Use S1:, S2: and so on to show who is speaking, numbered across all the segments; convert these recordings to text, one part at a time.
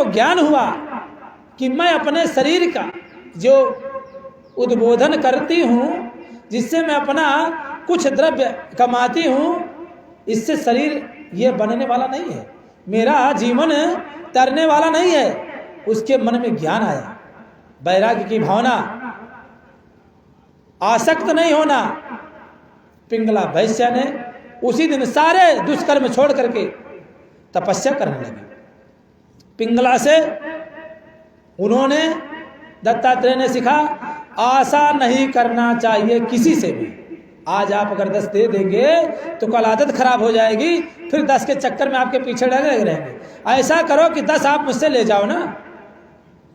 S1: को ज्ञान हुआ कि मैं अपने शरीर का जो उद्बोधन करती हूँ, जिससे मैं अपना कुछ द्रव्य कमाती हूँ, इससे शरीर ये बनने वाला नहीं है, मेरा जीवन तरने वाला नहीं है। उसके मन में ज्ञान आया, वैराग्य की भावना, आसक्त नहीं होना। पिंगला वैश्य ने उसी दिन सारे दुष्कर्म छोड़ करके तपस्या करने लगे। पिंगला से उन्होंने, दत्तात्रेय ने सीखा, आशा नहीं करना चाहिए किसी से भी। आज आप अगर 10 दे देंगे तो कल आदत खराब हो जाएगी, फिर 10 के चक्कर में आपके पीछे लगे रहेंगे। ऐसा करो कि 10 आप मुझसे ले जाओ ना।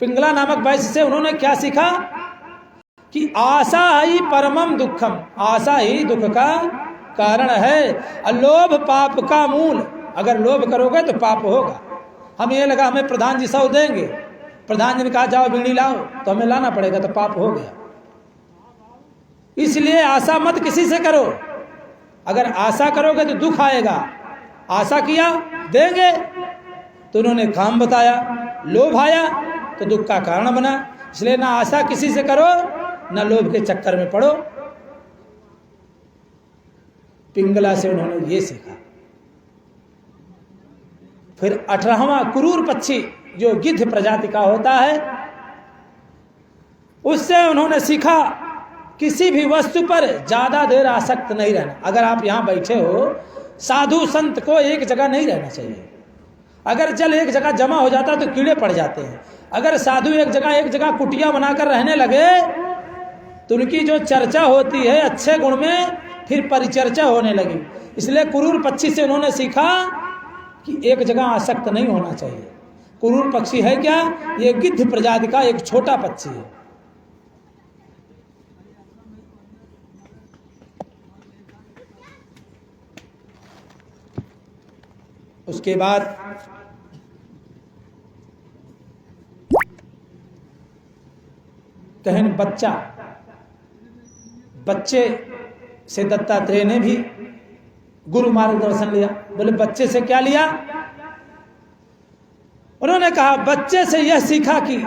S1: पिंगला नामक वैश्य से उन्होंने क्या सीखा कि आशा ही परमम दुखम, आशा ही दुख का कारण है। अलोभ पाप का मूल, अगर लोभ करोगे तो पाप होगा। हम ये लगा हमें प्रधान जी 100 देंगे, प्रधान जी ने कहा जाओ बीड़ी लाओ, तो हमें लाना पड़ेगा, तो पाप हो गया। इसलिए आशा मत किसी से करो। अगर आशा करोगे तो दुख आएगा। आशा किया देंगे तो उन्होंने काम बताया, लोभ आया तो दुख का कारण बना। इसलिए ना आशा किसी से करो, ना लोभ के चक्कर में पड़ो। पिंगला से उन्होंने ये सीखा। फिर 18वां क्रूर पक्षी जो गिद्ध प्रजाति का होता है, उससे उन्होंने सीखा किसी भी वस्तु पर ज्यादा देर आसक्त नहीं रहना। अगर आप यहां बैठे हो, साधु संत को एक जगह नहीं रहना चाहिए। अगर जल एक जगह जमा हो जाता तो कीड़े पड़ जाते हैं। अगर साधु एक जगह कुटिया बनाकर रहने लगे तो उनकी जो चर्चा होती है अच्छे गुण में, फिर परिचर्चा होने लगी। इसलिए क्रूर पक्षी से उन्होंने सीखा कि एक जगह आसक्त नहीं होना चाहिए। क्रूर पक्षी है क्या? ये गिद्ध प्रजाति का एक छोटा पक्षी है। उसके बाद कहन बच्चे से दत्तात्रेय ने भी गुरु मार्गदर्शन लिया। बोले बच्चे से क्या लिया? उन्होंने कहा बच्चे से यह सीखा कि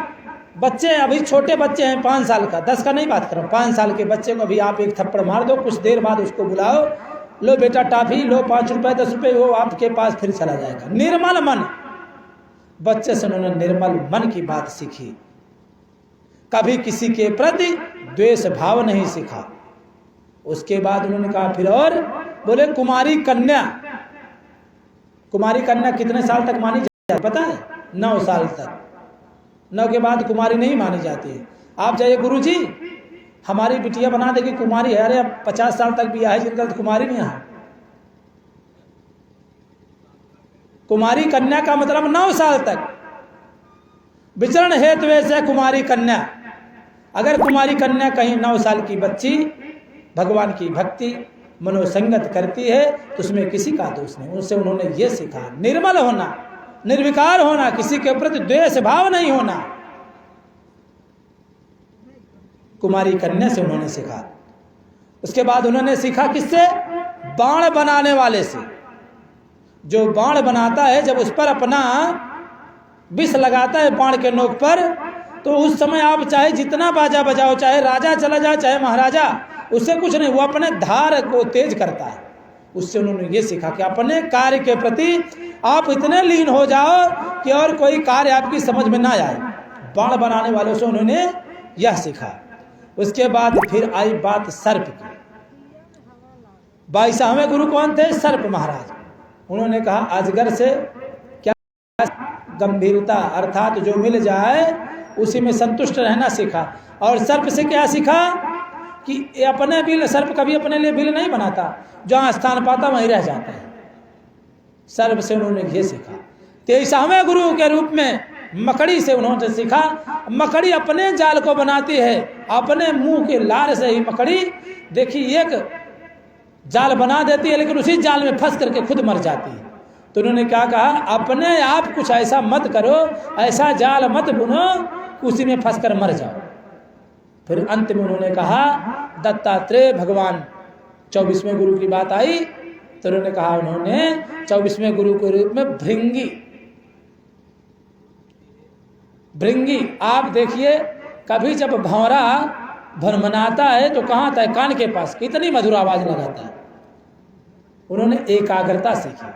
S1: बच्चे अभी छोटे बच्चे हैं, 5 साल का, 10 का नहीं बात कर रहा हूं, 5 साल के बच्चे को भी आप एक थप्पड़ मार दो, कुछ देर बाद उसको बुलाओ, लो बेटा टॉफी, लो 5 रुपए 10 रुपए, वो आपके पास फिर चला जाएगा। निर्मल मन, बच्चे से उन्होंने निर्मल मन की बात सीखी। कभी किसी के प्रति द्वेष भाव नहीं सीखा। उसके बाद उन्होंने कहा फिर और, बोले कुमारी कन्या कितने साल तक मानी जाती है पता है? 9 साल तक। 9 के बाद कुमारी नहीं मानी जाती है। आप जाइए गुरुजी हमारी बिटिया बना देगी कुमारी है, अरे 50 साल तक भी है जिनका तो कुमारी नहीं है। कुमारी कन्या का मतलब 9 साल तक विचरण हेतु से कुमारी कन्या। अगर कुमारी कन्या कहीं 9 साल की बच्ची भगवान की भक्ति मनोसंगत करती है तो उसमें किसी का दोष नहीं। उनसे उन्होंने ये सीखा निर्मल होना, निर्विकार होना, किसी के प्रति द्वेष भाव नहीं होना। कुमारी कन्या से उन्होंने सीखा। उसके बाद उन्होंने सीखा किससे? बाण बनाने वाले से। जो बाण बनाता है जब उस पर अपना विष लगाता है बाण के नोक पर, तो उस समय आप चाहे जितना बाजा बजाओ, चाहे राजा चला जाए चाहे महाराजा, उससे कुछ नहीं, वो अपने धार को तेज करता है। उससे उन्होंने ये सीखा कि अपने कार्य के प्रति आप इतने लीन हो जाओ कि और कोई कार्य आपकी समझ में ना आए। बाण बनाने वालों से उन्होंने यह सीखा। उसके बाद फिर आई बात सर्प की। 22वें गुरु कौन थे? सर्प महाराज। उन्होंने कहा अजगर से क्या गंभीरता, अर्थात जो मिल जाए उसी में संतुष्ट रहना सीखा। और सर्प से क्या सीखा कि अपने बिल, सर्प कभी अपने लिए बिल नहीं बनाता, जहां स्थान पाता वहीं रह जाता है। सर्प से उन्होंने ये सीखा। 23वें गुरु के रूप में मकड़ी से उन्होंने सीखा। मकड़ी अपने जाल को बनाती है, अपने मुंह के लार से ही मकड़ी देखिए एक जाल बना देती है, लेकिन उसी जाल में फंस करके खुद मर जाती है। तो उन्होंने क्या कहा, अपने आप कुछ ऐसा मत करो, ऐसा जाल मत बुनो उसी में फंस कर मर जाओ। फिर अंत में उन्होंने कहा दत्तात्रेय भगवान 24वें गुरु की बात आई तो उन्होंने कहा, उन्होंने 24वें गुरु के रूप में भृंगी भृंगी, आप देखिए कभी जब भंवरा भनभनाता है तो कहाँ आता है? कान के पास, कितनी मधुर आवाज लगाता है। उन्होंने एकाग्रता सीखी,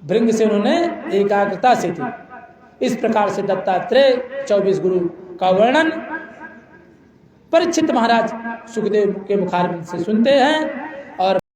S1: भृंग से उन्होंने एकाग्रता सीखी। इस प्रकार से दत्तात्रेय 24 गुरु का वर्णन परीक्षित महाराज सुखदेव के मुखारबिंद से सुनते हैं और